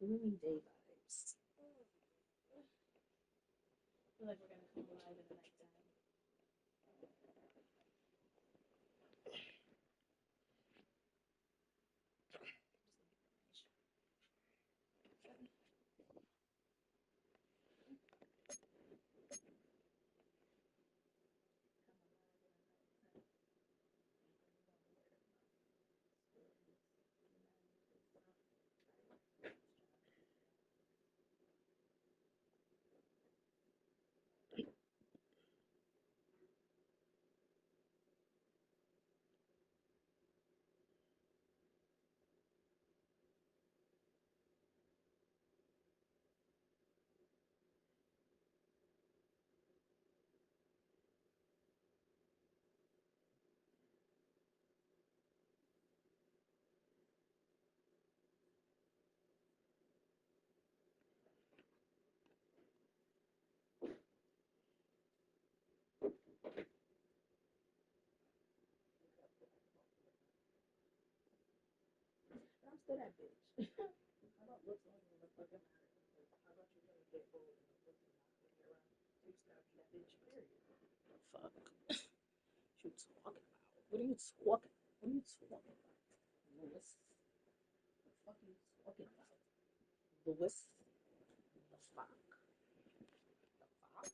gloomy day vibes. I feel like we're gonna come alive in the nighttime. I'm still that bitch. I don't look so much the fucking matter. How about you really get bold and look and not look around? You just gotta be that bitch, period. Fuck. What are you talking about? What are you talking? What are you talking about? Lewis. What the fuck are you talking about? Lewis. The fuck? The fuck?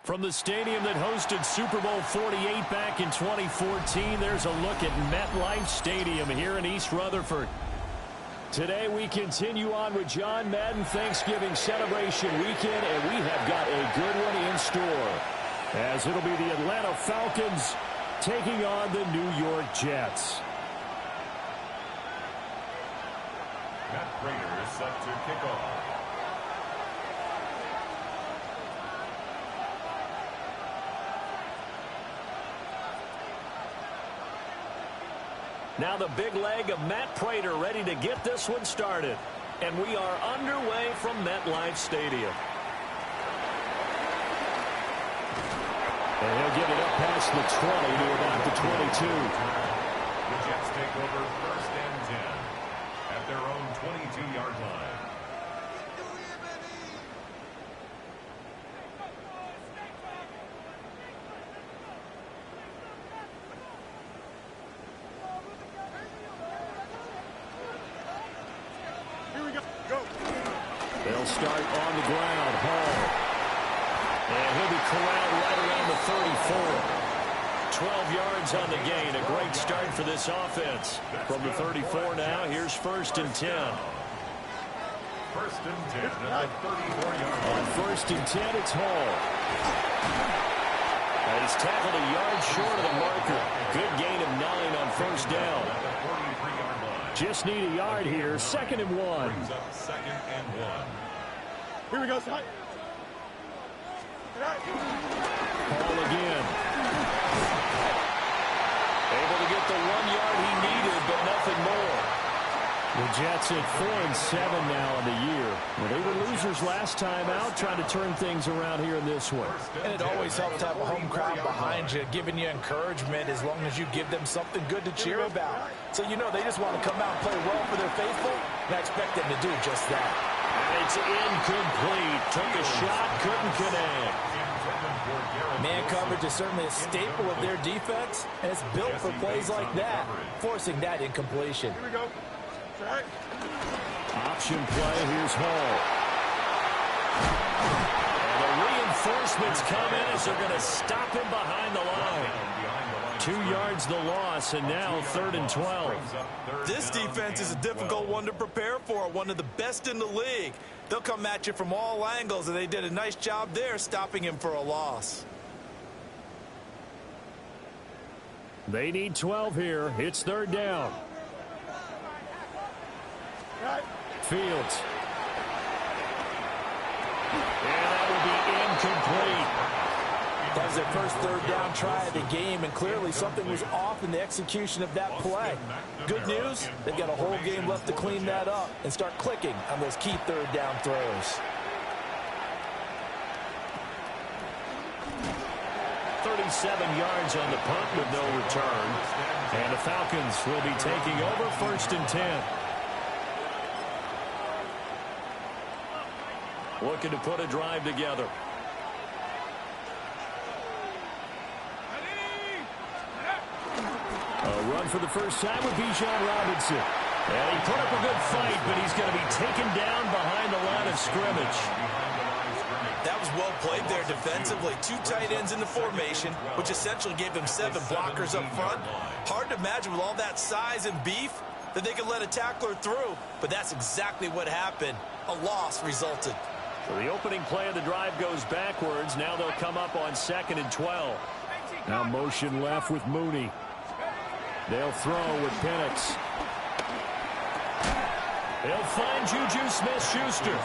From the stadium that hosted Super Bowl 48 back in 2014, there's a look at MetLife Stadium here in East Rutherford. Today we continue on with John Madden Thanksgiving celebration weekend, and we have got a good one in store, as it'll be the Atlanta Falcons taking on the New York Jets. Matt Prater is set to kick off. Now the big leg of Matt Prater ready to get this one started. And we are underway from MetLife Stadium. And he'll get it up past the 20 to about the 22. The Jets take over 1st and 10 at their own 22-yard line. They'll start on the ground. Hall. And he'll be corralled right around the 34. 12 yards on the gain. A great start for this offense. From the 34 now, here's 1st and 10. 1st and 10 at the 34-yard line. On 1st and 10, it's Hall. He's tackled a yard short of the marker. Good gain of 9 on 1st down. Just need a yard here. 2nd and 1. Brings up 2nd and 1. Here we go, Scott. Ball again. Able to get the 1 yard he needed, but nothing more. The Jets at 4-7 now in the year. Well, they were losers last time out, trying to turn things around here in this one. And it always helps to have a home crowd behind you, giving you encouragement as long as you give them something good to cheer about. So you know they just want to come out and play well for their faithful, and I expect them to do just that. And it's incomplete. Took a shot, couldn't connect. Man coverage is certainly a staple of their defense, and it's built for plays like that, forcing that incompletion. Here we go. Right. Option play, here's Hall. And the reinforcements come in as they're going to stop him behind the line. 2 yards the loss, and now 3rd and 12. This defense is a difficult one to prepare for, one of the best in the league. They'll come at you from all angles, and they did a nice job there stopping him for a loss. They need 12 here. It's 3rd down. Fields. And that will be incomplete. That was their first 3rd down try of the game, and clearly something was off in the execution of that play. Good news, they've got a whole game left to clean that up and start clicking on those key 3rd down throws. 37 yards on the punt with no return. And the Falcons will be taking over 1st and 10. Looking to put a drive together. A run for the first time with Bijan Robinson. And he put up a good fight, but he's going to be taken down behind the line of scrimmage. That was well played there defensively. 2 tight ends in the formation, which essentially gave them 7 blockers up front. Hard to imagine with all that size and beef that they could let a tackler through, but that's exactly what happened. A loss resulted. So the opening play of the drive goes backwards. Now they'll come up on 2nd and 12. Now motion left with Mooney. They'll throw with Penix. They'll find Juju Smith-Schuster.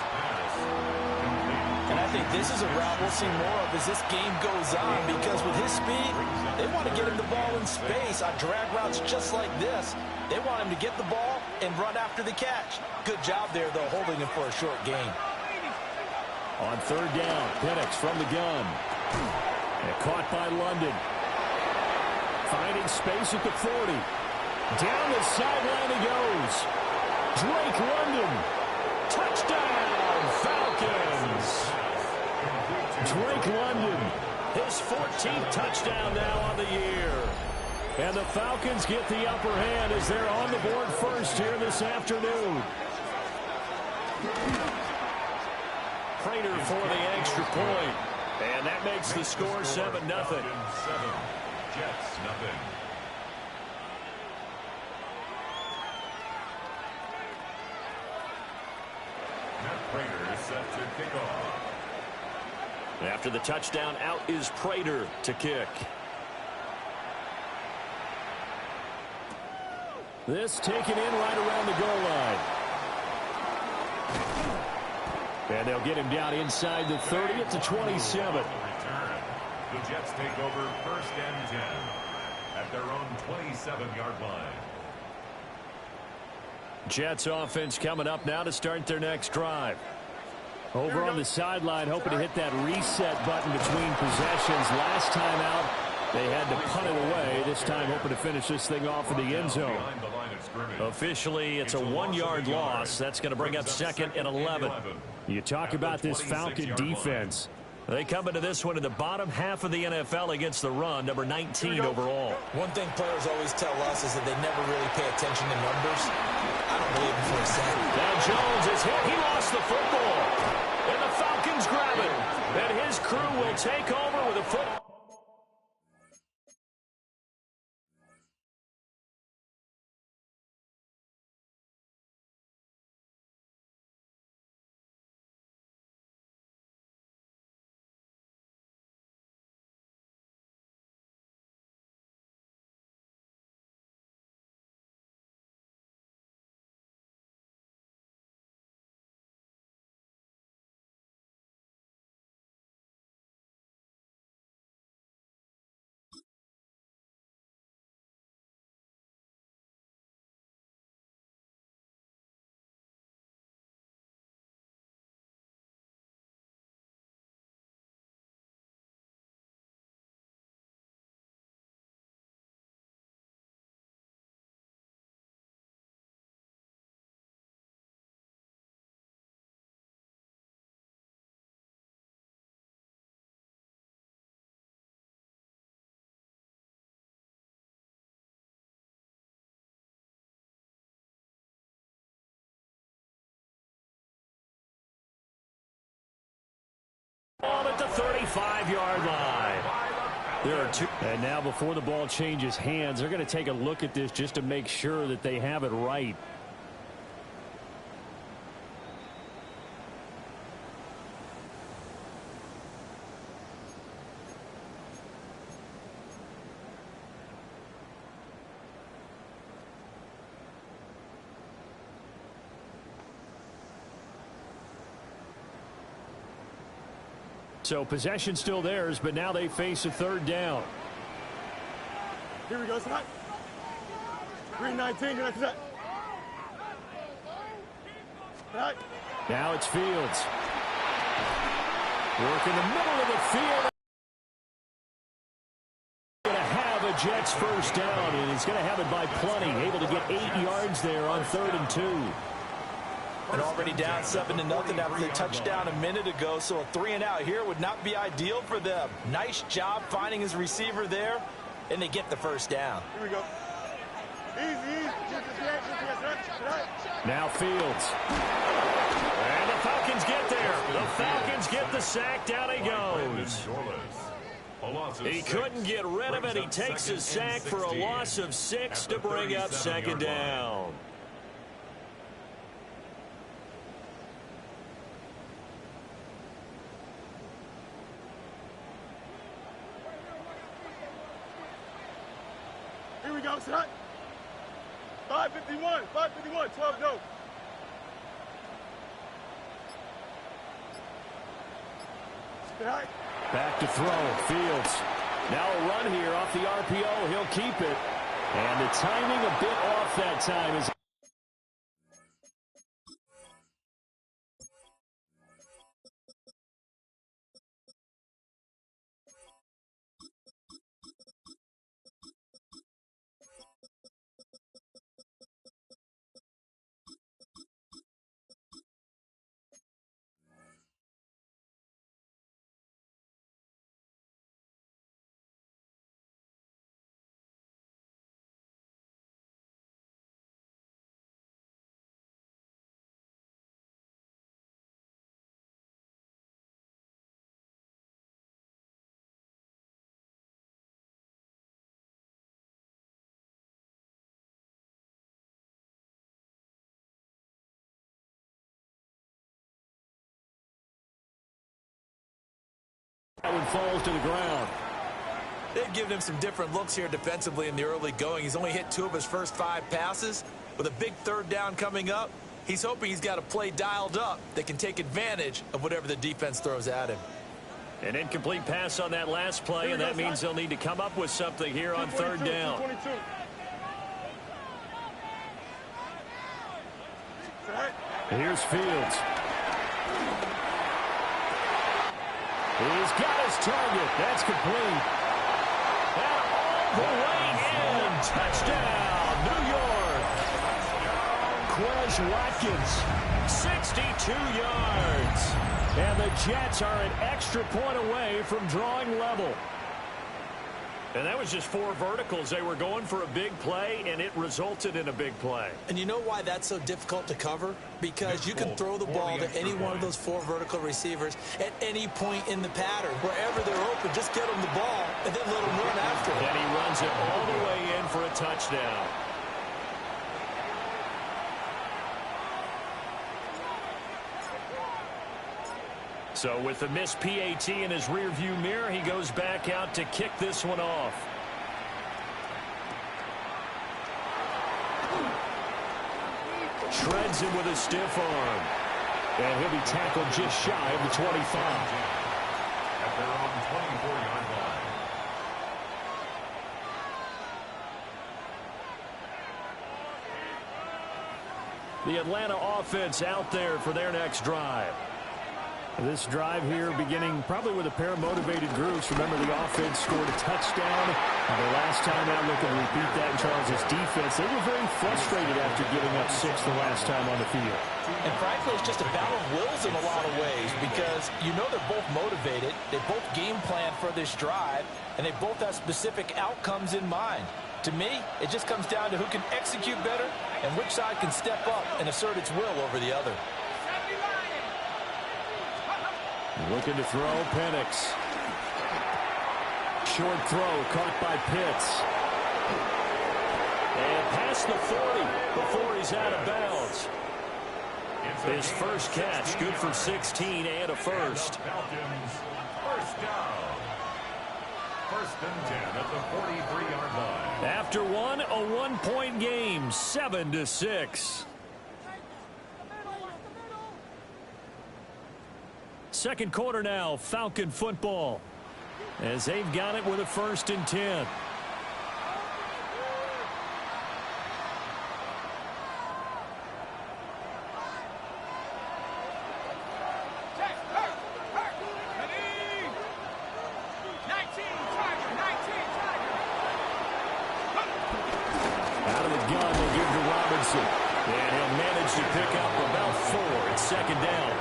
And I think this is a route we'll see more of as this game goes on, because with his speed, they want to get him the ball in space on drag routes just like this. They want him to get the ball and run after the catch. Good job there, though, holding him for a short gain. On 3rd down, Penix from the gun. And caught by London. Finding space at the 40. Down the sideline he goes. Drake London. Touchdown, Falcons. Drake London, his 14th touchdown now on the year. And the Falcons get the upper hand as they're on the board first here this afternoon. Prater for the extra point. And that makes the score 7-0. Jets, nothing. Matt Prater is set to kick off. After the touchdown, out is Prater to kick. This taken in right around the goal line. And they'll get him down inside the 30 at the 27. The Jets take over 1st and 10 at their own 27-yard line. Jets offense coming up now to start their next drive. Over on the sideline, hoping to hit that reset button between possessions. Last time out, they had to punt it away. This time, hoping to finish this thing off in the end zone. Officially, it's a 1-yard loss. That's going to bring up 2nd and 11. You talk about this Falcon defense. They come into this one in the bottom half of the NFL against the run, number 19 overall. One thing players always tell us is that they never really pay attention to numbers. I don't believe it for a second. Now Jones is hit. He lost the football. And the Falcons grab it. And his crew will take over with a football. 5-yard line. There are two. And now before the ball changes hands, they're going to take a look at this just to make sure that they have it right. So possession still theirs, but now they face a third down. Here we go, son. 3-19, that's that. Right. Now it's Fields. Work in the middle of the field. Going to have a Jets first down, and he's going to have it by plenty. Able to get 8 yards there on 3rd and 2. And already down 7-0 after the touchdown a minute ago, so a 3-and-out here would not be ideal for them. Nice job finding his receiver there, and they get the first down. Here we go. Easy. Now Fields. And the Falcons get there. The Falcons get the sack. Down he goes. He couldn't get rid of it. He takes a sack for a loss of 6 to bring up 2nd down. Here we go, son. 5:51, 12 no. Back to throw. Fields. Now a run here off the RPO. He'll keep it. And the timing a bit off that time. Is that one falls to the ground. They've given him some different looks here defensively in the early going. He's only hit 2 of his first 5 passes. With a big 3rd down coming up, he's hoping he's got a play dialed up that can take advantage of whatever the defense throws at him. An incomplete pass on that last play, and that means they'll need to come up with something here on 3rd down. Here's Fields. He's got his target. That's complete. And all the way in. Touchdown, New York. Quez Watkins, 62 yards. And the Jets are an extra point away from drawing level. And that was just 4 verticals. They were going for a big play, and it resulted in a big play. And you know why that's so difficult to cover? Because you can throw the ball to any one of those 4 vertical receivers at any point in the pattern. Wherever they're open, just get them the ball and then let them run after it. And he runs it all the way in for a touchdown. So with the missed PAT in his rearview mirror, he goes back out to kick this one off. Shreds him with a stiff arm. And he'll be tackled just shy of the 25. At their own 24-yard line. The Atlanta offense out there for their next drive. This drive here beginning probably with a pair of motivated groups. Remember, the offense scored a touchdown. The last time out, looking to repeat that in Charles' defense. They were very frustrated after giving up 6 the last time on the field. And frankly, it's just a battle of wills in a lot of ways because you know they're both motivated. They both game plan for this drive, and they both have specific outcomes in mind. To me, it just comes down to who can execute better and which side can step up and assert its will over the other. Looking to throw, Penix. short throw caught by Pitts. And past the 40 before he's out of bounds. His first catch, good for 16 and a first. Falcons, first down. First and 10 at the 43-yard line. After one, a 1-point game, 7-6. Second quarter now, Falcon football, as they've got it with a first and 10. And he'll manage to pick up about 4 at second down.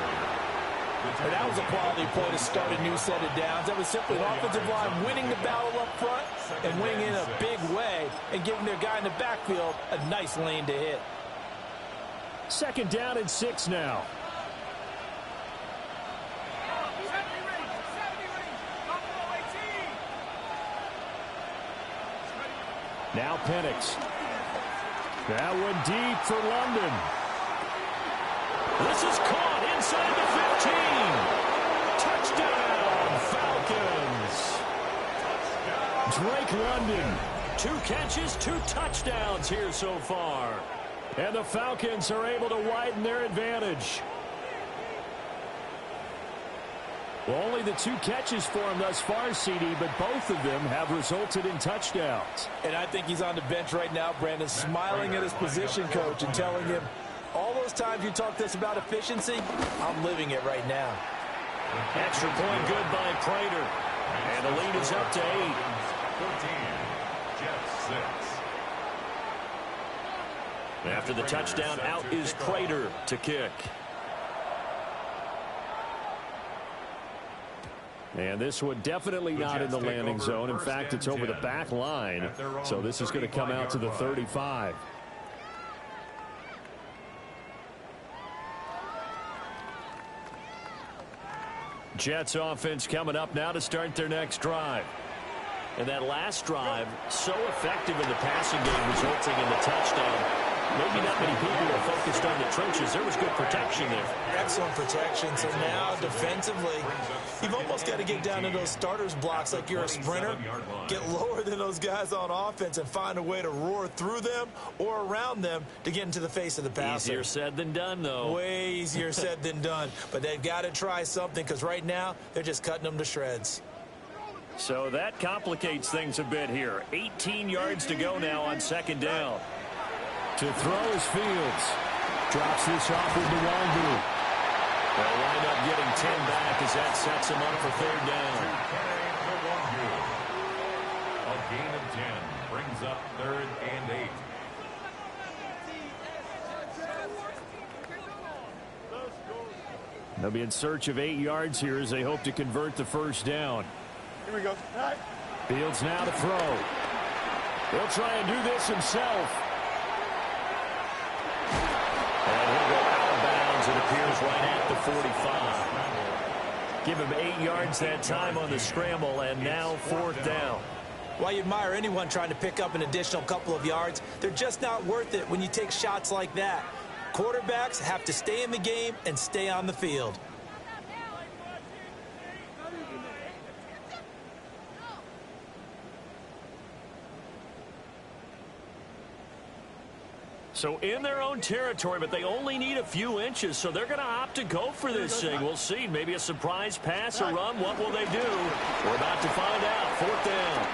And that was a quality play to start a new set of downs. That was simply an offensive line winning the battle up front and winning in a big way and giving their guy in the backfield a nice lane to hit. Second down and 6 now. Now Penix. That one deep for London. This is caught inside the 15. Touchdown, Falcons. Drake London. 2 catches, 2 touchdowns here so far. And the Falcons are able to widen their advantage. Well, only the 2 catches for him thus far, CD, but both of them have resulted in touchdowns. And I think he's on the bench right now, Brandon, smiling at his position coach and telling him, all those times you talk to us about efficiency, I'm living it right now. Extra point good by Prater. And the lead is up to 8. 14, Jets 6. After the touchdown, out is Prater to kick. And this one definitely not in the landing zone. In fact, it's over the back line. So this is going to come out to the 35. Jets offense coming up now to start their next drive. And that last drive, so effective in the passing game, resulting in the touchdown. Maybe not many people are focused on the trenches. There was good protection there. Excellent protection. So now defensively, you've almost got to get down to those starters blocks like you're a sprinter. Get lower than those guys on offense and find a way to roar through them or around them to get into the face of the passer. Easier said than done, though. Way easier said than done. But they've got to try something because right now they're just cutting them to shreds. So that complicates things a bit here. 18 yards to go now on second down. To throw is Fields. Drops this off with Nwangu. They'll wind up getting 10 back as that sets him up for third down. A gain of 10 brings up 3rd and 8. They'll be in search of 8 yards here as they hope to convert the first down. Here we go. All right. Fields now to throw. He'll try and do this himself. And he'll go out of bounds. It appears right at the 45. Give him 8 yards that time on the scramble, and now fourth down. While you admire anyone trying to pick up an additional couple of yards, they're just not worth it when you take shots like that. Quarterbacks have to stay in the game and stay on the field. So in their own territory, but they only need a few inches, so they're going to opt to go for this thing. We'll see. Maybe a surprise pass or run. What will they do? We're about to find out. Fourth down.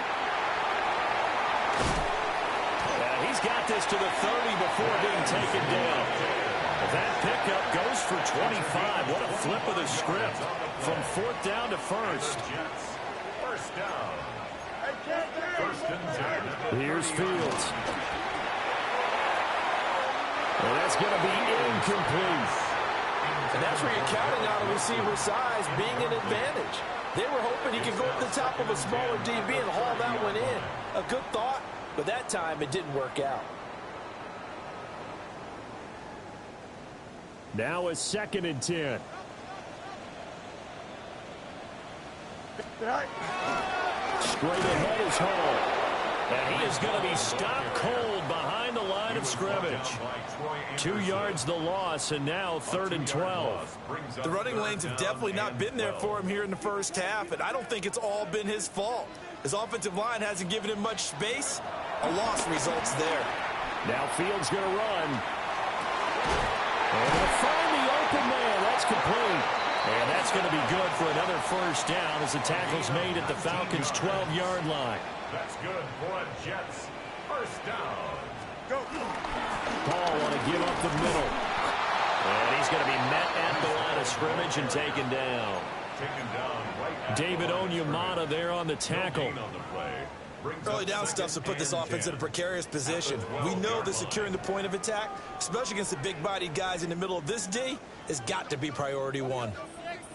Yeah, he's got this to the 30 before being taken down. That pickup goes for 25. What a flip of the script from fourth down to first. First down. First and 10. Here's Fields. And that's going to be incomplete. And that's where you're counting on a receiver's size being an advantage. They were hoping he could go up the top of a smaller DB and haul that one in. A good thought, but that time it didn't work out. Now a second and 10. Straight ahead is Hall. And he is going to be stopped cold behind the line of scrimmage. 2 yards the loss, and now 3rd and 12. The running lanes have definitely not been there for him here in the first half, and I don't think it's all been his fault. His offensive line hasn't given him much space. A loss results there. Now Fields going to run. And they'll find the open man. That's complete. And that's going to be good for another first down as the tackle's made at the Falcons' 12-yard line. That's good for a Jets first down. Go. Paul want to give up the middle. And he's going to be met at the line of scrimmage and taken down. Taken down right at David the line of Onyemata scrimmage. there on the tackle. No gain on the play. Brings Early up down second stuff to put this and offense in a 10. precarious position. We know that securing the point of attack, especially against the big-bodied guys in the middle of this D, has got to be priority one.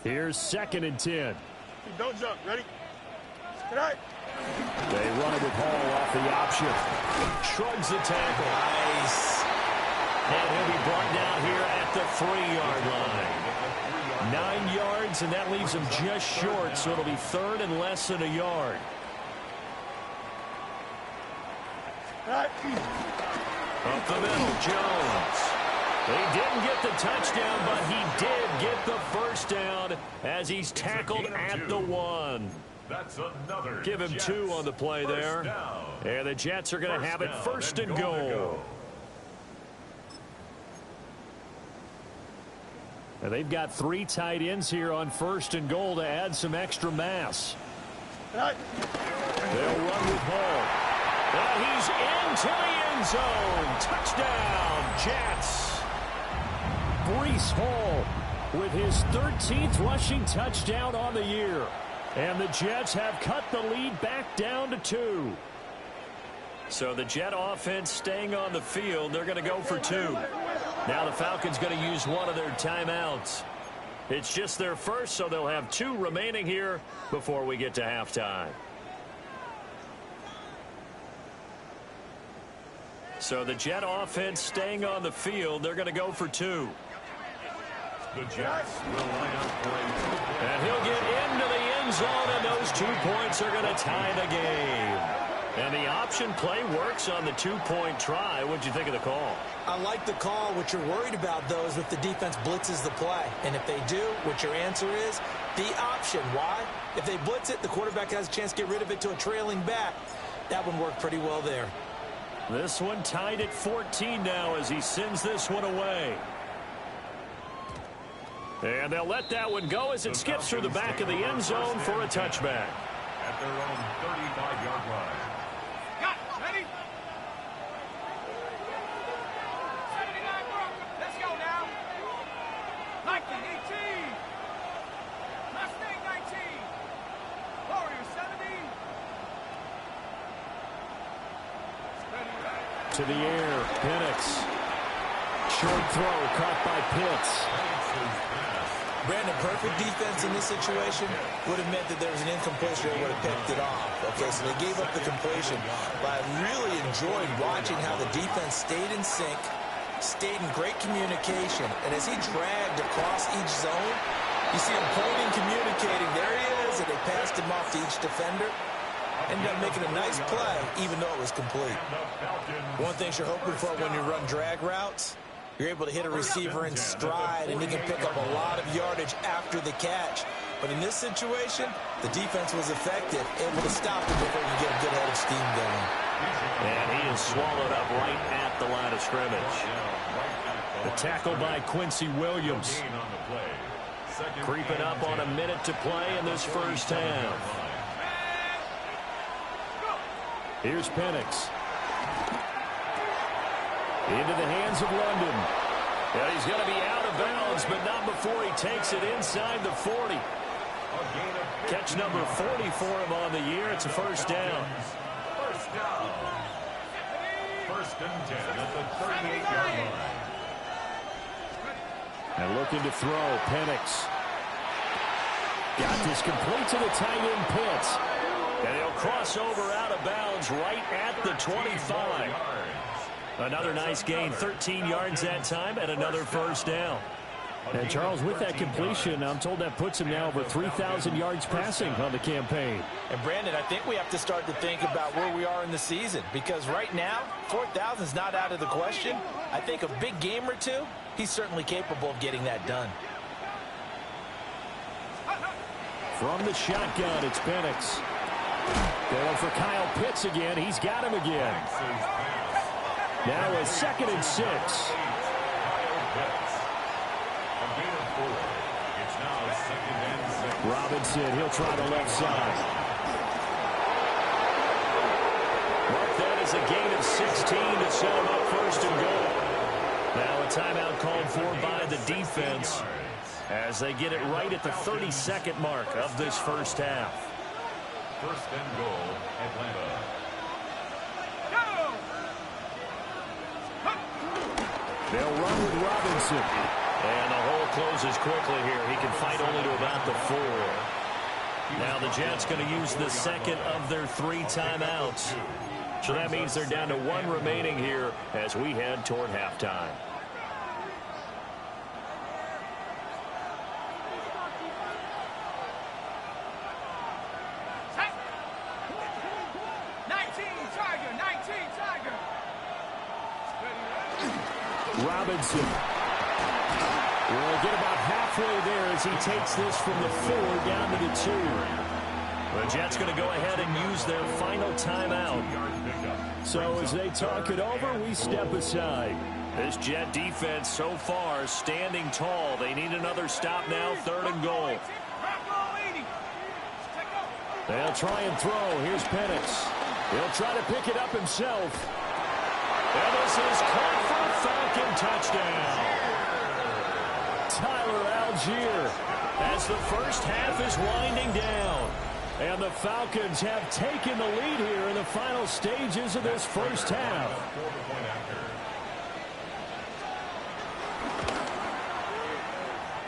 Here's 2nd and 10. Don't jump. Ready? Tonight. They run it with Hall off the option. Shrugs the tackle. Nice. And he'll be brought down here at the 3-yard line. 9 yards, and that leaves him just short, so it'll be 3rd and less than a yard. Tonight. Up the middle, Jones. He didn't get the touchdown, but he did get the first down as he's tackled at the 1. That's another Give him Jets 2 on the play first there. down. And the Jets are going to have it down 1st and goal to goal. go. And they've got 3 tight ends here on 1st and goal to add some extra mass. Tonight. They'll run with Hall. And he's into the end zone. Touchdown, Jets. Breece Hall with his 13th rushing touchdown on the year. And the Jets have cut the lead back down to 2. So the Jet offense staying on the field. They're going to go for 2. Now the Falcons going to use one of their timeouts. It's just their first, so they'll have 2 remaining here before we get to halftime. So the Jet offense staying on the field. They're going to go for 2. The Jets will line up for a 2-point. And he'll get into the end zone, and those 2 points are going to tie the game. And the option play works on the 2-point try. What'd you think of the call? I like the call. What you're worried about, though, is if the defense blitzes the play. And if they do, what your answer is, the option. Why? If they blitz it, the quarterback has a chance to get rid of it to a trailing back. That one worked pretty well there. This one tied at 14 now as he sends this one away. And they'll let that one go as it skips through the back of the end zone for a touchback. At their own 35-yard line. Got it. Ready? 79 Brooklyn. Let's go now. 1918. Mustang 19. Warrior 70. To the air, Penix. Short throw caught by Pitts. Brandon, perfect defense in this situation would have meant that there was an incompletion that would have picked it off. Okay, so they gave up the completion. But I really enjoyed watching how the defense stayed in sync, stayed in great communication. And as he dragged across each zone, you see him pointing, communicating. There he is, and they passed him off to each defender. Ended up making a nice play, even though it was complete. One thing you're hoping for when you run drag routes, you're able to hit a receiver in stride, and he can pick up a lot of yardage after the catch. But in this situation, the defense was effective, able to stop him before he could get a good head of steam going. And he is swallowed up right at the line of scrimmage. The tackle by Quincy Williams. Creeping up on a minute to play in this first half. Here's Penix. Into the hands of London. And he's going to be out of bounds, but not before he takes it inside the 40. Catch number 40 for him on the year. It's a first down. First down. 1st and 10 at the 38-yard line. And looking to throw, Penix. Got this complete to the tight end Pitts. And he'll cross over out of bounds right at the 25. Another nice gain, 13 yards that time, and another first down. And Charles, with that completion, I'm told that puts him now over 3,000 yards passing on the campaign. And Brandon, I think we have to start to think about where we are in the season, because right now 4,000 is not out of the question. I think a big game or two, he's certainly capable of getting that done. From the shotgun, it's Penix. Going for Kyle Pitts again. He's got him again. Now a 2nd and 6. Robinson, he'll try the left side. Mark that as a gain of 16 to set him up 1st and goal. Now a timeout called for by the defense as they get it right at the 32nd mark of this first half. 1st and goal, Atlanta. They'll run with Robinson. And the hole closes quickly here. He can fight only to about the 4. Now the Jets going to use the 2nd of their 3 timeouts. So that means they're down to 1 remaining here as we head toward halftime. Robinson will get about halfway there as he takes this from the 4 down to the 2. The Jets going to go ahead and use their final timeout. So as they talk it over, we step aside. This Jet defense so far standing tall. They need another stop now, 3rd and goal. They'll try and throw. Here's Penix. He'll try to pick it up himself. And this is caught for a Falcon touchdown. Tyler Algier as the first half is winding down. And the Falcons have taken the lead here in the final stages of this first half.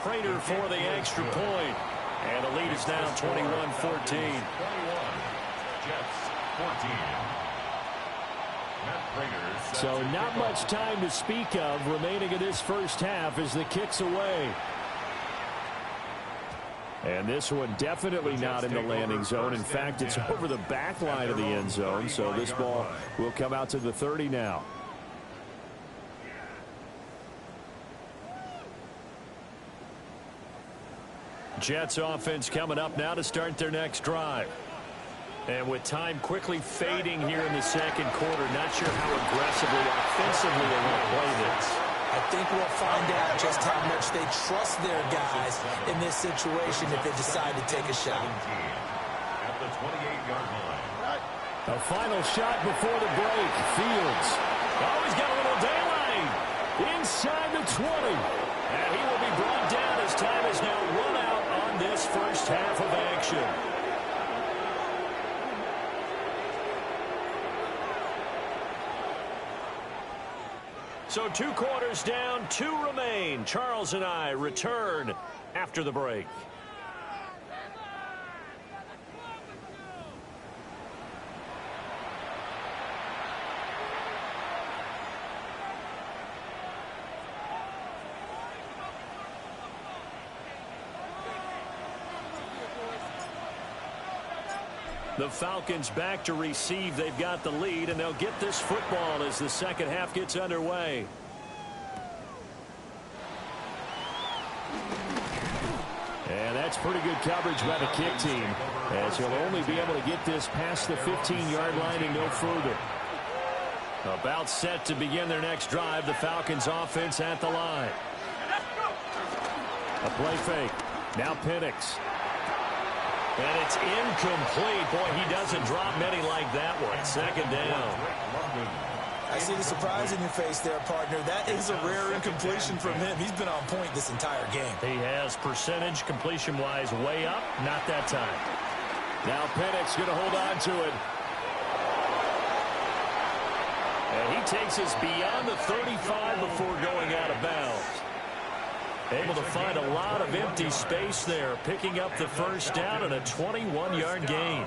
Prater for the extra point. And the lead is now 21-14. Jets 14. So not much time to speak of remaining in this first half as the kick's away. And this one definitely not in the landing zone. In fact, it's over the back line of the end zone. So this ball will come out to the 30 now. Jets offense coming up now to start their next drive. And with time quickly fading here in the 2nd quarter, not sure how aggressively, offensively they want to play this. I think we'll find out just how much they trust their guys in this situation if they decide to take a shot. At the 28-yard line. A final shot before the break. Fields. Oh, he's got a little daylight. Inside the 20. And he will be brought down as time is now run out on this first half of action. So 2 quarters down, 2 remain. Charles and I return after the break. The Falcons back to receive. They've got the lead, and they'll get this football as the 2nd half gets underway. And that's pretty good coverage by the kick team, as he'll only be able to get this past the 15-yard line and no further. About set to begin their next drive. The Falcons offense at the line. A play fake. Now Penix. And it's incomplete. Boy, he doesn't drop many like that one. 2nd down. I see the surprise in your face there, partner. That is a rare incompletion from him. He's been on point this entire game. He has percentage completion-wise way up. Not that time. Now Penix going to hold on to it. And he takes us beyond the 35 before going out of bounds. Able to find a lot of empty space there, picking up the first down and a 21-yard gain.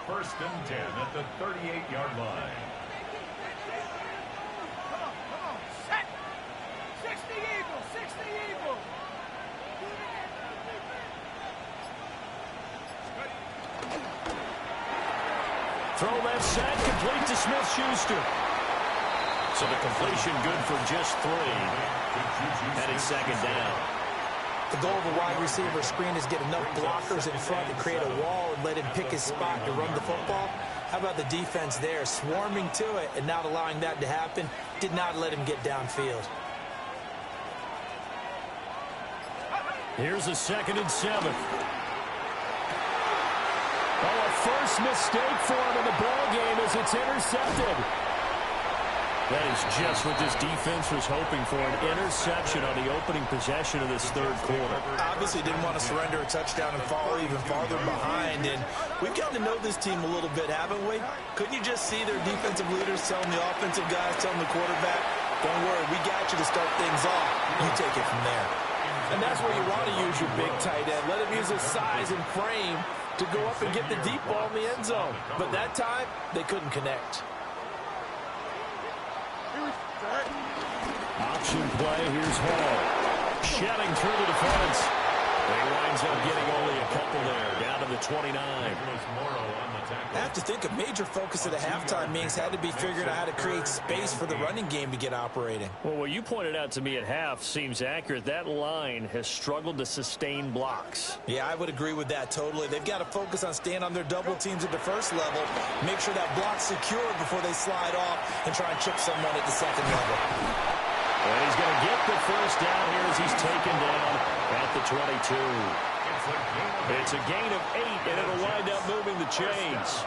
1st and 10 at the 38-yard line. Come on, set. 60 Eagles, 60 throw left side, complete to Smith-Schuster. So the completion good for just 3. And it's second down. The goal of a wide receiver screen is get enough blockers in front to create a wall and let him pick his spot to run the football. How about the defense there, swarming to it and not allowing that to happen? Did not let him get downfield. Here's a 2nd and 7. Oh, a first mistake for him in the ball game as it's intercepted. That is just what this defense was hoping for, an interception on the opening possession of this 3rd quarter. Obviously didn't want to surrender a touchdown and fall even farther behind. And we've gotten to know this team a little bit, haven't we? Couldn't you just see their defensive leaders telling the offensive guys, telling the quarterback, don't worry, we got you to start things off. You take it from there. And that's where you want to use your big tight end. Let him use his size and frame to go up and get the deep ball in the end zone. But that time, they couldn't connect. Option play, here's Hall. Shedding through the defense. He winds up getting only a couple there, down to the 29. I have to think a major focus at the halftime means had to be figuring out how to create space for the running game to get operating. Well, what you pointed out to me at half seems accurate. That line has struggled to sustain blocks. Yeah, I would agree with that totally. They've got to focus on staying on their double teams at the first level, make sure that block's secure before they slide off and try and chip someone at the second level. And he's going to get the first down here as he's taken down at the 22. It's a gain of 8, and it'll wind up moving the chains.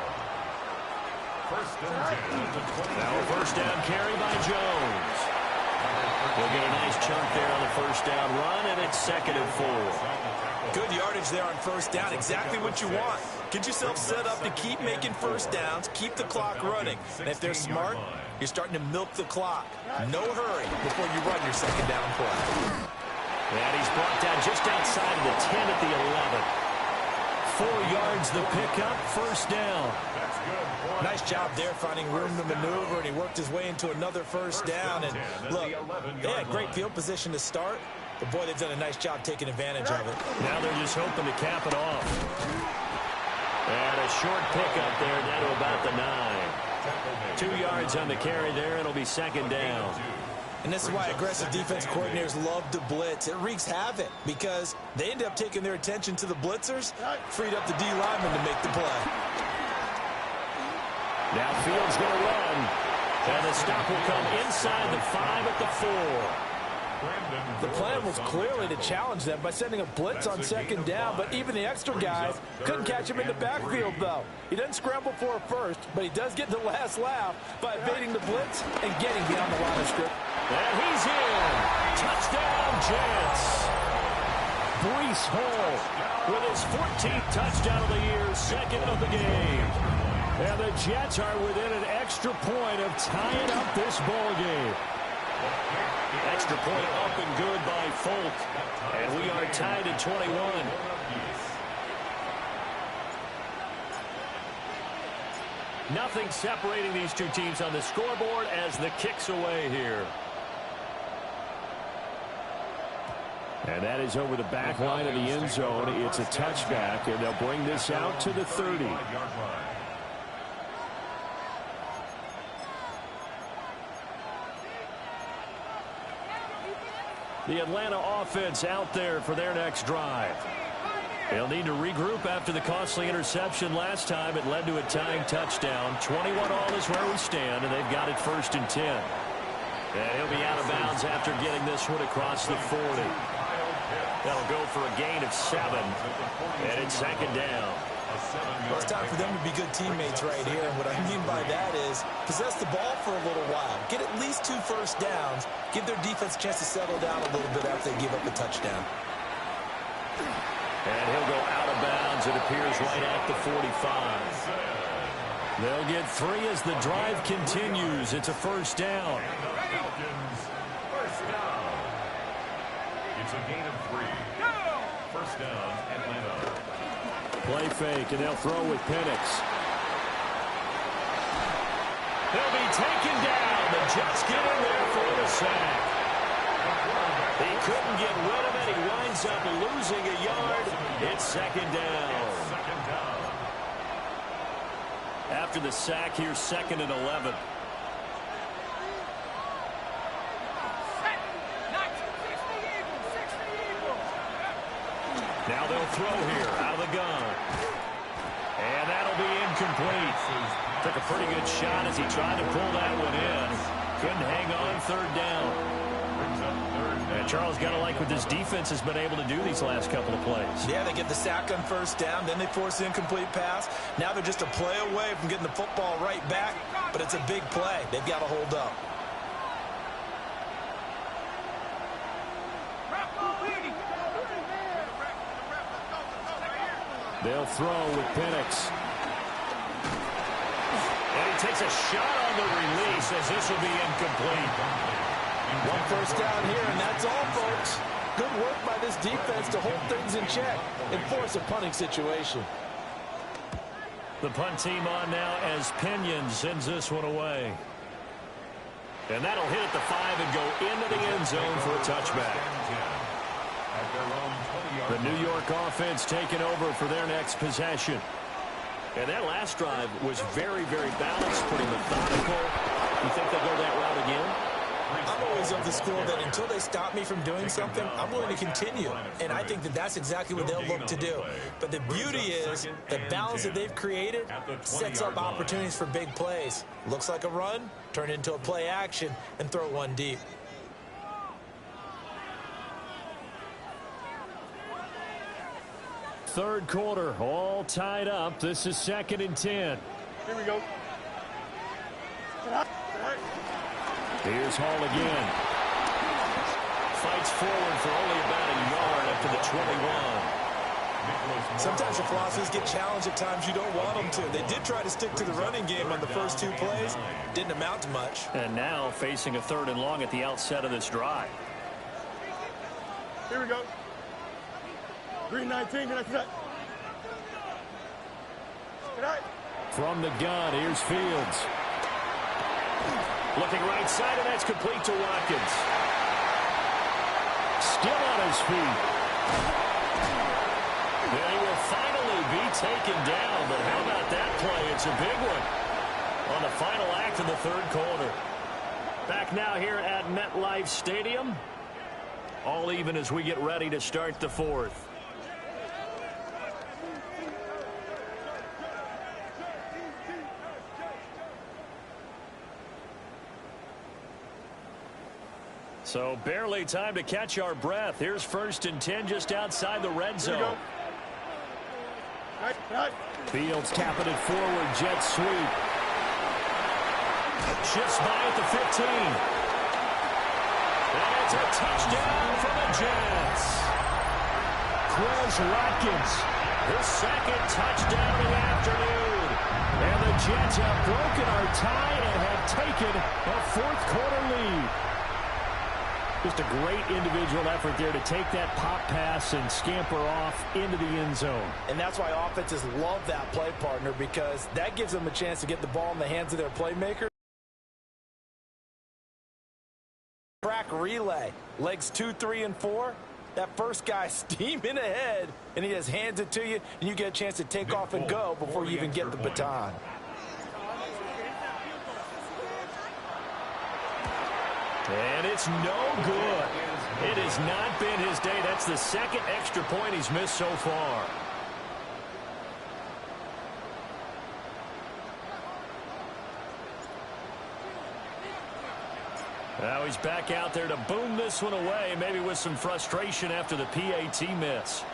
Now a first down carry by Jones. We'll get a nice chunk there on the first down run, and it's 2nd and 4. Good yardage there on first down. Exactly what you want. Get yourself set up to keep making first downs, keep the clock running. And if they're smart, you're starting to milk the clock. No hurry before you run your second down play. And he's brought down just outside of the 10 at the 11. 4 yards the pickup, first down. Nice job there finding room to maneuver, and he worked his way into another first down. And look, they had great field position to start, but boy, they've done a nice job taking advantage of it. Now they're just hoping to cap it off. And a short pickup there down to about the 9. 2 yards on the carry there. It'll be second down. And this is why aggressive defense coordinators love to blitz. It wreaks havoc because they end up taking their attention to the blitzers, freed up the D lineman to make the play. Now Fields going to run. And the stop will come inside the 5 at the 4. The plan was clearly to challenge them by sending a blitz on second down, but even the extra guys couldn't catch him in the backfield, though. He doesn't scramble for a first, but he does get the last laugh by evading the blitz and getting beyond the line of script. And he's in. Touchdown, Jets. Breece Hall with his 14th touchdown of the year, 2nd of the game. And the Jets are within an extra point of tying up this ball game. Extra point up and good by Folk. And we are tied at 21. Nothing separating these two teams on the scoreboard as the kick's away here. And that is over the back line of the end zone. It's a touchback, and they'll bring this out to the 30. The Atlanta offense out there for their next drive. They'll need to regroup after the costly interception last time. It led to a tying touchdown. 21-all is where we stand, and they've got it 1st and 10. And he'll be out of bounds after getting this one across the 40. That'll go for a gain of 7, and it's 2nd down. Well, it's time for them to be good teammates right here. And what I mean by that is possess the ball for a little while. Get at least 2 first downs. Give their defense a chance to settle down a little bit after they give up a touchdown. And he'll go out of bounds, it appears, right at the 45. They'll get 3 as the drive continues. It's a first down. First down. It's a gain of 3. First down, Atlanta. Play fake, and they'll throw with Penix. He'll be taken down. The Jets get in there for the sack. He couldn't get rid of it. He winds up losing a yard. It's 2nd down. After the sack, here's 2nd and 11. Now they'll throw here out of the gun. And that'll be incomplete. Took a pretty good shot as he tried to pull that one in. Couldn't hang on 3rd down. And Charles, got to like what this defense has been able to do these last couple of plays. Yeah, they get the sack on 1st down, then they force the incomplete pass. Now they're just a play away from getting the football right back, but it's a big play. They've got to hold up. They'll throw with Penix. And he takes a shot on the release as this will be incomplete. 1 first down here, and that's all, folks. Good work by this defense to hold things in check and force a punting situation. The punt team on now as Pinion sends this one away. And that'll hit at the 5 and go into the end zone for a touchback. The New York offense taking over for their next possession. And that last drive was very, very balanced, pretty methodical. You think they'll go that route again? I'm always of the school that until they stop me from doing something, I'm willing to continue. And I think that that's exactly what they'll look to do. But the beauty is the balance that they've created sets up opportunities for big plays. Looks like a run, turn it into a play action, and throw one deep. Third quarter, all tied up. This is 2nd and 10. Here we go. Here's Hall again. Fights forward for only about a yard after the 21. Sometimes your philosophies get challenged at times you don't want them to. They did try to stick to the running game on the first 2 plays. Didn't amount to much. And now facing a 3rd and long at the outset of this drive. Here we go. 3-19, can I see that? From the gun, here's Fields. Looking right side, and that's complete to Watkins. Still on his feet. And he will finally be taken down, but how about that play? It's a big one on the final act of the 3rd quarter. Back now here at MetLife Stadium. All even as we get ready to start the 4th. So barely time to catch our breath. Here's 1st and 10 just outside the red zone. Fields tapping it forward. Jet sweep. Shifts by at the 15. And it's a touchdown for the Jets. Quez Watkins, his 2nd touchdown of the afternoon. And the Jets have broken our tie and have taken a 4th quarter lead. Just a great individual effort there to take that pop pass and scamper off into the end zone. And that's why offenses love that play partner, because that gives them a chance to get the ball in the hands of their playmaker. Track relay, legs 2, 3, and 4. That first guy steaming ahead, and he just hands it to you, and you get a chance to take off and go before you even get the baton. And it's no good. It has not been his day. That's the 2nd extra point he's missed so far. Now he's back out there to boom this one away, maybe with some frustration after the PAT miss.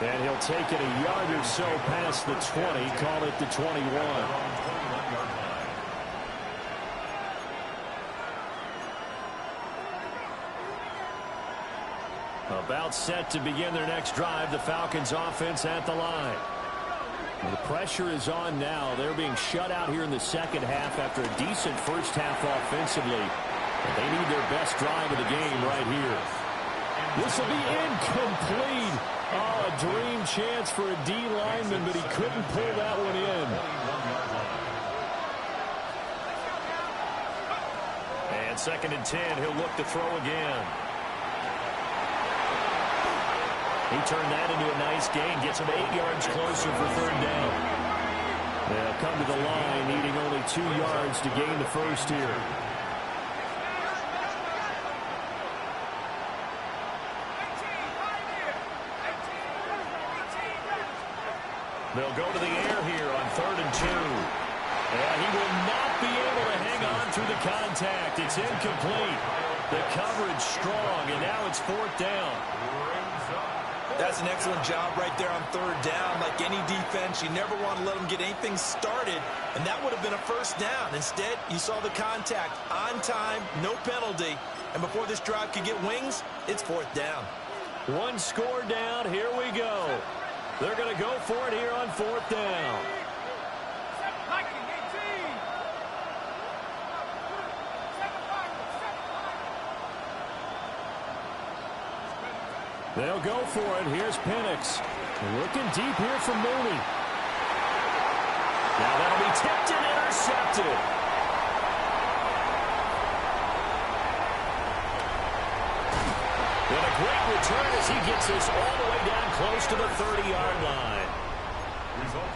And he'll take it a yard or so past the 20, call it the 21. About set to begin their next drive, the Falcons offense at the line. The pressure is on now. They're being shut out here in the 2nd half after a decent first half offensively. And they need their best drive of the game right here. This will be incomplete. Oh, a dream chance for a D lineman, but he couldn't pull that one in. And 2nd and 10, he'll look to throw again. He turned that into a nice gain, gets him 8 yards closer for third down. They'll come to the line, needing only 2 yards to gain the first here. They'll go to the air here on 3rd and 2. And he will not be able to hang on through the contact. It's incomplete. The coverage strong, and now it's 4th down. That's an excellent job right there on 3rd down. Like any defense, you never want to let them get anything started, and that would have been a 1st down. Instead, you saw the contact on time, no penalty, and before this drive could get wings, it's 4th down. 1 score down. Here we go. They're going to go for it here on 4th down. They'll go for it. Here's Penix. Looking deep here for Mooney. Now that'll be tipped and intercepted. And a great return as he gets this all the way down close to the 30-yard line.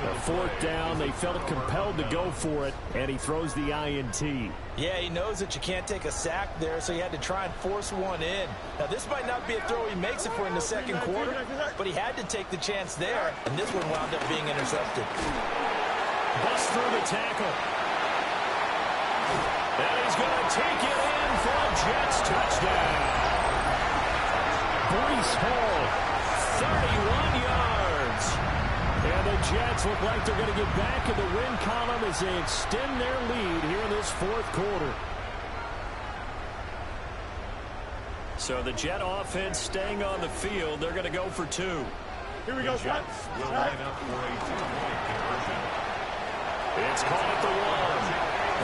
A 4th down, they felt compelled to go for it, and he throws the INT. Yeah, he knows that you can't take a sack there, so he had to try and force one in. Now, this might not be a throw he makes it for in the 2nd quarter, but he had to take the chance there, and this one wound up being intercepted. Bust through the tackle. And he's going to take it in for a Jets touchdown. Breece Hall, 31 yards. And the Jets look like they're going to get back in the win column as they extend their lead here in this 4th quarter. So the Jet offense staying on the field. They're going to go for 2. Here we go, Jets will line up for a 2-point conversion. It's caught at the 1.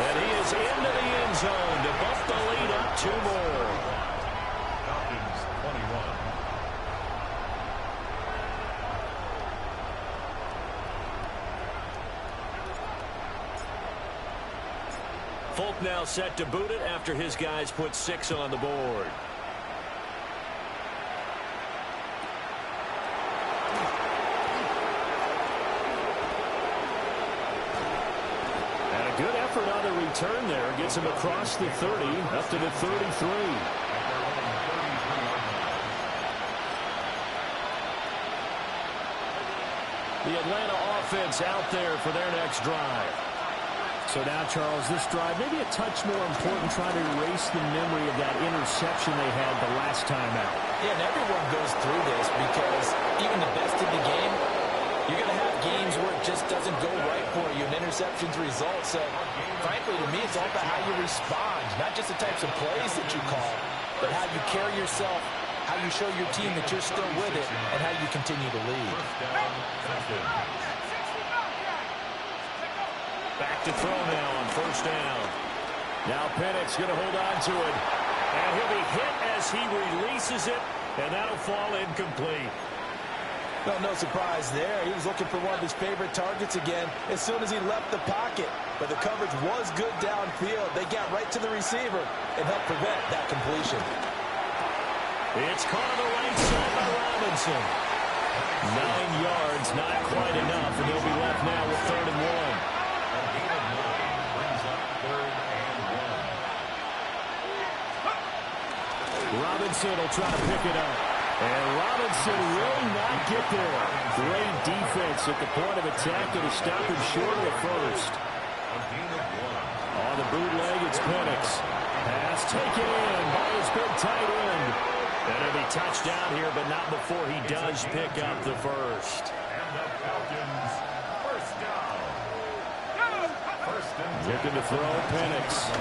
And he is into the end zone to bump the lead up 2 more. Falcons 21. Folk now set to boot it after his guys put 6 on the board. And a good effort on the return there. Gets him across the 30, up to the 33. The Atlanta offense out there for their next drive. So now, Charles, this drive, maybe a touch more important, trying to erase the memory of that interception they had the last time out. Yeah, and everyone goes through this because even the best in the game, you're going to have games where it just doesn't go right for you, and interceptions result. So, frankly, to me, it's all about how you respond, not just the types of plays that you call, but how you carry yourself, how you show your team that you're still with it, and how you continue to lead. Back to throw now on 1st down. Now Penix going to hold on to it. And he'll be hit as he releases it, and that'll fall incomplete. Well, no surprise there. He was looking for one of his favorite targets again as soon as he left the pocket. But the coverage was good downfield. They got right to the receiver and helped prevent that completion. It's caught on the right side by Robinson. 9 yards, not quite enough, and they'll be left now with 3rd and 1. Robinson will try to pick it up. And Robinson will not get there. Great defense at the point of attack to stop him short of the 1st. On the bootleg, it's Penix. Pass taken in by his big tight end. And it'll be touchdown here, but not before he does pick up the 1st. And the Falcons, 1st down. 1st and 10. Looking to throw Penix.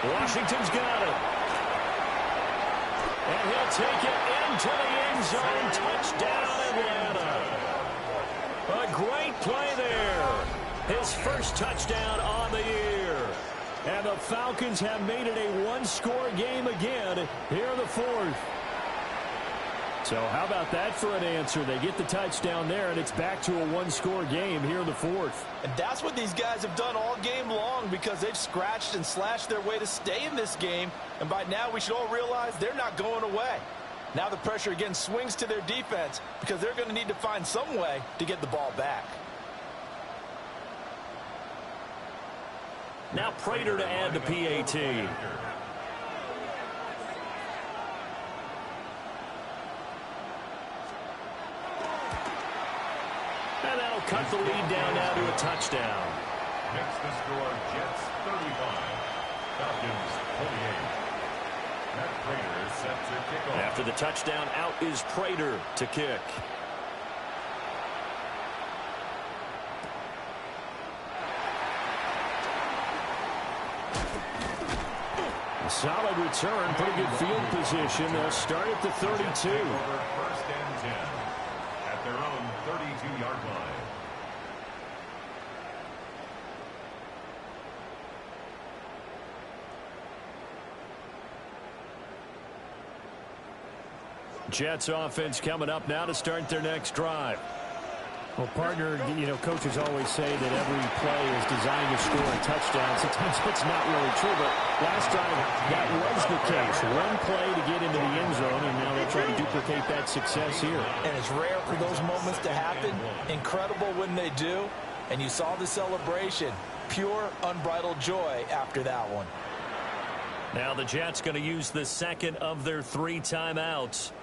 Washington's got it. And he'll take it into the end zone. Touchdown, Atlanta. A great play there. His 1st touchdown on the year. And the Falcons have made it a 1-score game again here in the 4th. So how about that for an answer? They get the touchdown there, and it's back to a 1-score game here in the 4th. And that's what these guys have done all game long because they've scratched and slashed their way to stay in this game. And by now, we should all realize they're not going away. Now the pressure again swings to their defense because they're going to need to find some way to get the ball back. Now Prater to add the PAT. And that'll cut the lead down now to a touchdown. Makes the score Jets 35, Falcons 28. Matt Prater is set to kick off. After the touchdown, out is Prater to kick. Solid return, pretty good field position. They'll start at the 32. Over 1st and 10 at their own 32-yard line. Jets offense coming up now to start their next drive. Well, partner, you know, coaches always say that every play is designed to score a touchdown. Sometimes that's not really true, but last time that was the case. One play to get into the end zone, and now they'll try to duplicate that success here. And it's rare for those moments to happen. Incredible when they do. And you saw the celebration. Pure, unbridled joy after that one. Now the Jets going to use the second of their 3 timeouts.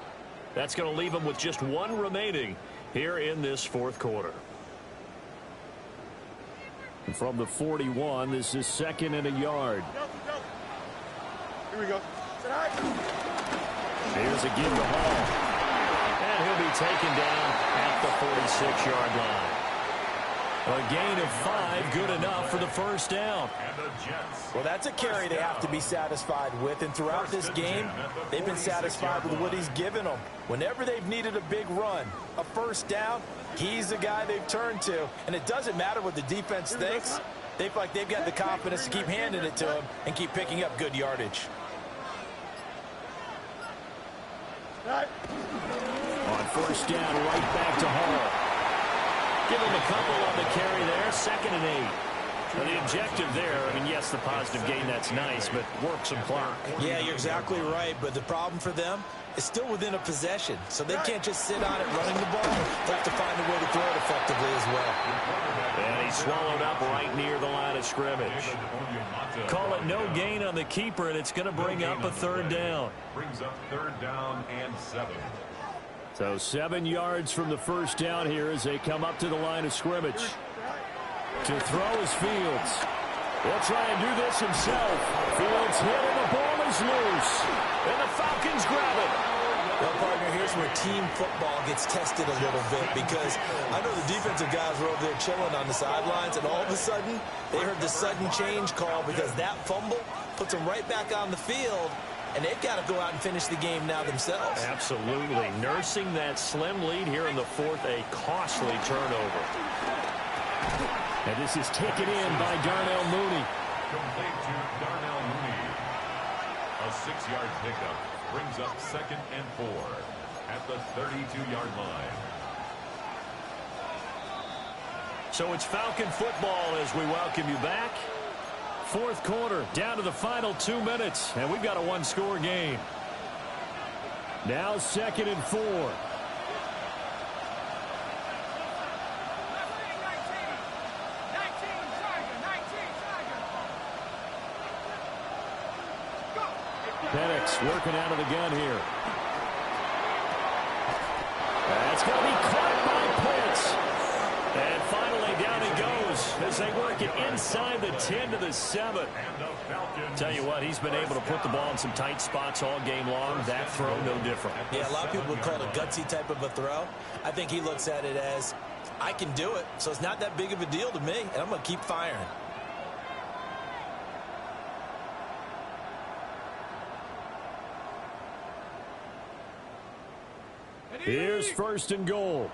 That's going to leave them with just 1 remaining here in this 4th quarter. And from the 41, this is 2nd and a yard. Here we go. Here's a give to Hall. And he'll be taken down at the 46-yard line. A gain of 5, good enough for the first down. Well, that's a carry they have to be satisfied with. And throughout this game, they've been satisfied with what he's given them. Whenever they've needed a big run, a first down, he's the guy they've turned to. And it doesn't matter what the defense thinks. They feel like they've got the confidence to keep handing it to him and keep picking up good yardage. On first down, right back to Hall. Give him a couple on the carry there, 2nd and 8. Well, the objective there, I mean, yes, the positive gain, that's nice, but work some clock. Yeah, you're exactly right, but the problem for them is still within a possession, so they can't just sit on it running the ball. They have to find a way to throw it effectively as well. And he's swallowed up right near the line of scrimmage. Call it no gain on the keeper, and it's going to bring up a 3rd down. Brings up 3rd down and 7. So 7 yards from the first down here as they come up to the line of scrimmage. To throw is Fields. He'll try and do this himself. Fields hit and the ball is loose. And the Falcons grab it. Well, partner, here's where team football gets tested a little bit because I know the defensive guys were over there chilling on the sidelines, and all of a sudden they heard the sudden change call because that fumble puts them right back on the field. And they've got to go out and finish the game now themselves. Absolutely. Nursing that slim lead here in the 4th, a costly turnover. And this is taken in by Darnell Mooney. Complete to Darnell Mooney. A 6-yard pickup brings up 2nd and 4 at the 32-yard line. So it's Falcon football as we welcome you back. 4th quarter, down to the final 2 minutes, and we've got a 1-score game. Now 2nd and 4. Penix working out of the gun here. That's going to be caught by Pitts. And finally down he goes as they work it inside the 10 to the 7. Tell you what, he's been able to put the ball in some tight spots all game long. That throw, no different. Yeah, a lot of people would call it a gutsy type of a throw. I think he looks at it as, I can do it, so it's not that big of a deal to me, and I'm going to keep firing. Here's 1st and goal.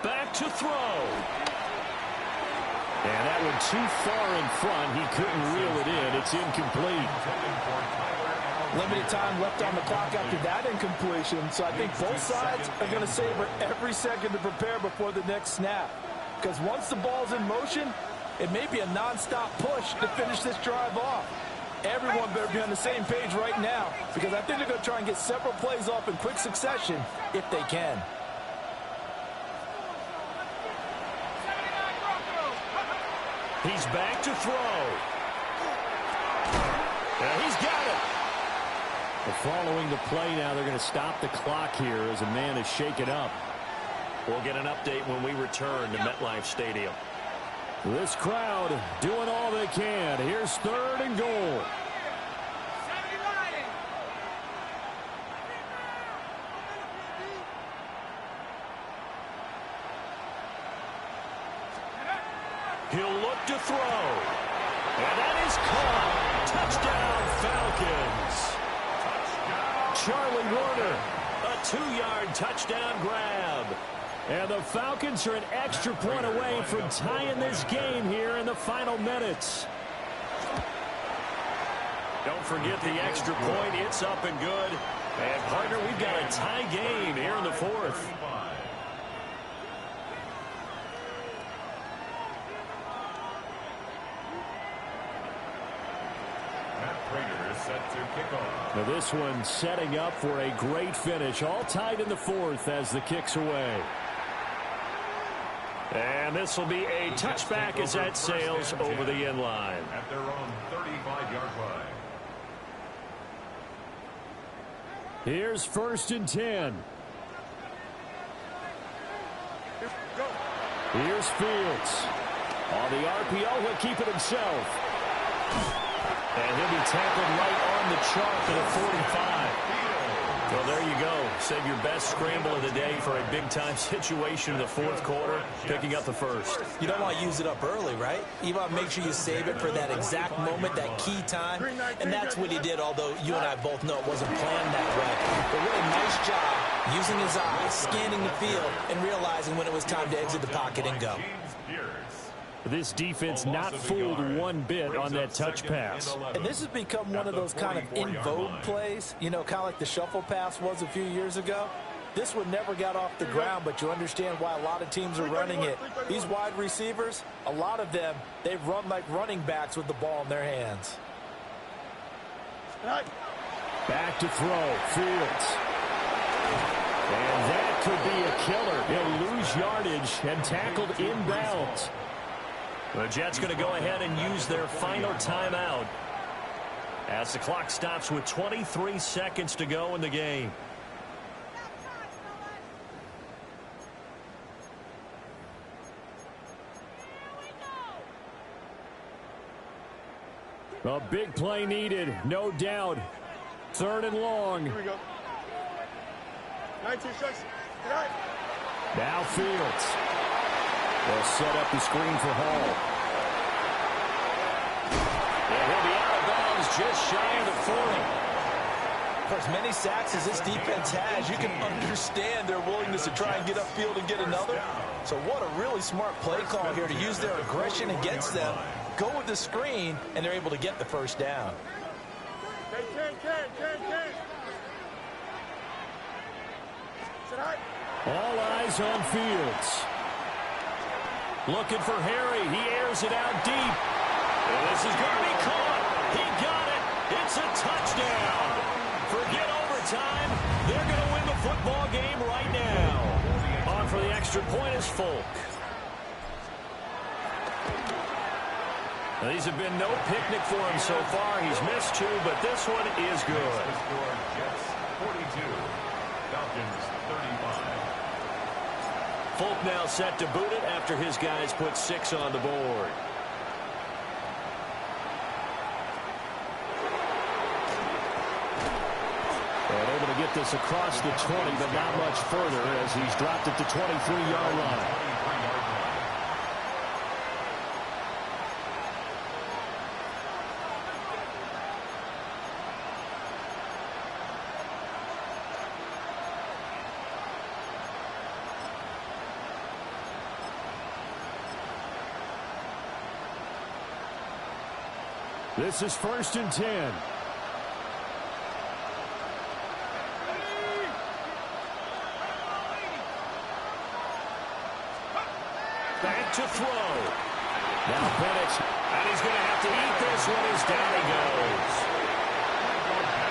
Back to throw. And that one too far in front. He couldn't reel it in. It's incomplete. Limited time left on the clock after that incompletion, so I think both sides are going to savor every second to prepare before the next snap. Because once the ball's in motion, it may be a nonstop push to finish this drive off. Everyone better be on the same page right now because I think they're going to try and get several plays off in quick succession if they can. He's back to throw. And he's got it. Following the play now, they're going to stop the clock here as a man is shaken up. We'll get an update when we return to MetLife Stadium. This crowd doing all they can. Here's 3rd and goal. He'll look to throw. And that is caught. Touchdown, Falcons. Charlie Warner, a 2-yard touchdown grab. And the Falcons are an extra point away from tying this game here in the final minutes. Don't forget the extra point. It's up and good. And, partner, we've got a tie game here in the 4th. Now this one setting up for a great finish. All tied in the 4th as the kick's away. And this will be a touchback as that sails over the end line. At their own 35-yard line. Here's 1st and 10. Here's Fields. On the RPO, he'll keep it himself. And he'll be tackled right on the chalk at a 45. Well, there you go. Save your best scramble of the day for a big-time situation in the 4th quarter, picking up the 1st. You don't want to use it up early, right? You want to make sure you save it for that exact moment, that key time. And that's what he did, although you and I both know it wasn't planned that way. But really nice job using his eyes, scanning the field, and realizing when it was time to exit the pocket and go. This defense not fooled one bit on that touch pass. And this has become one of those kind of in vogue plays, you know, kind of like the shuffle pass was a few years ago. This one never got off the ground, but you understand why a lot of teams are running it. These wide receivers, a lot of them, they run like running backs with the ball in their hands. Back to throw, Fields. And that could be a killer. He'll lose yardage and tackled inbounds. The Jets going to go ahead and use their final timeout as the clock stops with 23 seconds to go in the game. A big play needed, no doubt. 3rd and long. Here we go. 19 shots. Now Fields. They'll set up the screen for Hall. And he'll be out of bounds just shy of the 40. For as many sacks as this defense has, you can understand their willingness to try and get upfield and get another. So what a really smart play call here to use their aggression against them, go with the screen, and they're able to get the 1st down. All eyes on Fields. Looking for Harry. He airs it out deep. And this is going to be caught. He got it. It's a touchdown. Forget overtime. They're going to win the football game right now. On for the extra point is Folk. These have been no picnic for him so far. He's missed 2, but this one is good. Jets 42, Falcons 35. Folk now set to boot it after his guys put 6 on the board. And able to get this across the 20, but not much further as he's dropped it to 23-yard line. This is 1st and 10. Back to throw. Now Bennett, and he's going to have to eat this one as down he goes.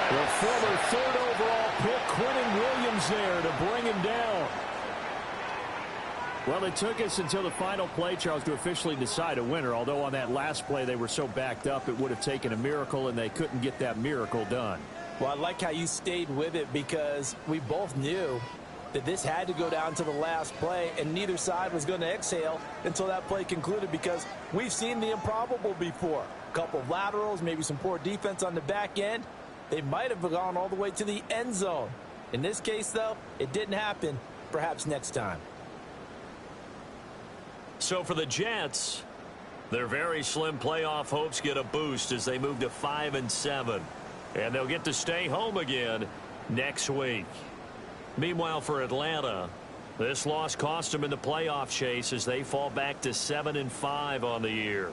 The former third overall pick, Quentin Williams there to bring him down. Well, it took us until the final play, Charles, to officially decide a winner, although on that last play they were so backed up it would have taken a miracle, and they couldn't get that miracle done. Well, I like how you stayed with it because we both knew that this had to go down to the last play, and neither side was going to exhale until that play concluded because we've seen the improbable before. A couple of laterals, maybe some poor defense on the back end. They might have gone all the way to the end zone. In this case, though, it didn't happen. Perhaps next time. So for the Jets, their very slim playoff hopes get a boost as they move to 5-7. And they'll get to stay home again next week. Meanwhile, for Atlanta, this loss cost them in the playoff chase as they fall back to 7-5 on the year.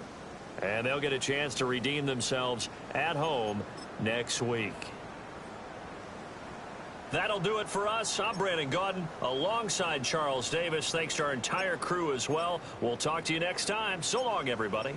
And they'll get a chance to redeem themselves at home next week. That'll do it for us. I'm Brandon Gaudin alongside Charles Davis. Thanks to our entire crew as well. We'll talk to you next time. So long, everybody.